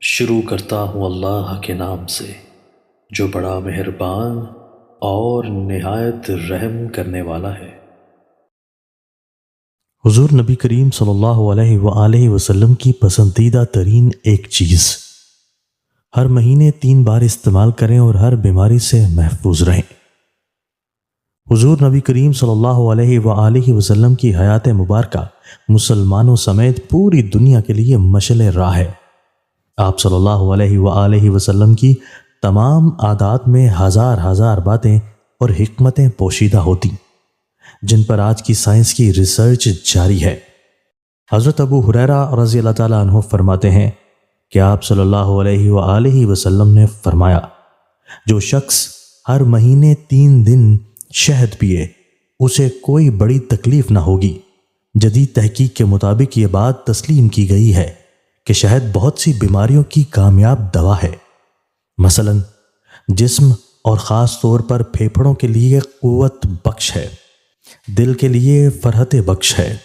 شروع کرتا ہوں اللہ کے نام سے جو بڑا مہربان اور نہایت رحم کرنے والا ہے۔ حضور نبی کریم صلی اللہ علیہ وآلہ وسلم کی پسندیدہ ترین ایک چیز، ہر مہینے 3 بار استعمال کریں اور ہر بیماری سے محفوظ رہیں۔ حضور نبی کریم صلی اللہ علیہ وآلہ وسلم کی حیات مبارکہ مسلمانوں سمیت پوری دنیا کے لیے مشعل راہ ہے۔ آپ صلی اللہ علیہ وآلہ وسلم کی تمام عادات میں ہزار باتیں اور حکمتیں پوشیدہ ہوتی جن پر آج کی سائنس کی ریسرچ جاری ہے۔ حضرت ابو ہریرہ رضی اللہ تعالیٰ عنہ فرماتے ہیں کہ آپ صلی اللہ علیہ وآلہ وسلم نے فرمایا، جو شخص ہر مہینے 3 دن شہد پیے اسے کوئی بڑی تکلیف نہ ہوگی۔ جدید تحقیق کے مطابق یہ بات تسلیم کی گئی ہے کہ شہد بہت سی بیماریوں کی کامیاب دوا ہے، مثلا جسم اور خاص طور پر پھیپھڑوں کے لیے قوت بخش ہے، دل کے لیے فرحت بخش ہے،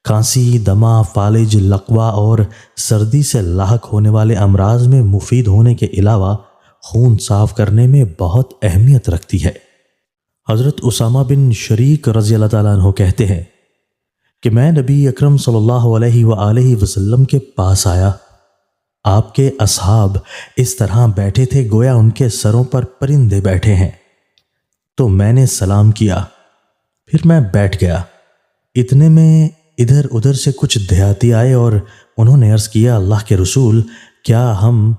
کھانسی، دمہ، فالج، لقوہ اور سردی سے لاحق ہونے والے امراض میں مفید ہونے کے علاوہ خون صاف کرنے میں بہت اہمیت رکھتی ہے۔ حضرت اسامہ بن شریک رضی اللہ تعالیٰ عنہ کہتے ہیں کہ میں نبی اکرم صلی اللہ علیہ وآلہ وسلم کے پاس آیا۔ آپ کے اصحاب اس طرح بیٹھے تھے گویا ان کے سروں پر پرندے بیٹھے ہیں، تو میں نے سلام کیا، پھر میں بیٹھ گیا۔ اتنے میں ادھر ادھر سے کچھ دیہاتی آئے اور انہوں نے عرض کیا، اللہ کے رسول، کیا ہم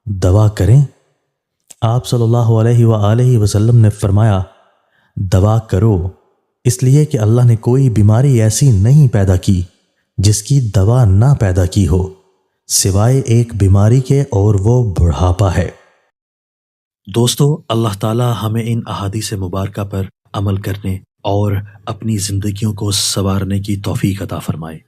دوا کریں؟ آپ صلی اللہ علیہ وآلہ وسلم نے فرمایا، دوا کرو، اس لیے کہ اللہ نے کوئی بیماری ایسی نہیں پیدا کی جس کی دوا نہ پیدا کی ہو سوائے ایک بیماری کے، اور وہ بڑھاپا ہے۔ دوستو، اللہ تعالی ہمیں ان احادیث مبارکہ پر عمل کرنے اور اپنی زندگیوں کو سنوارنے کی توفیق عطا فرمائے۔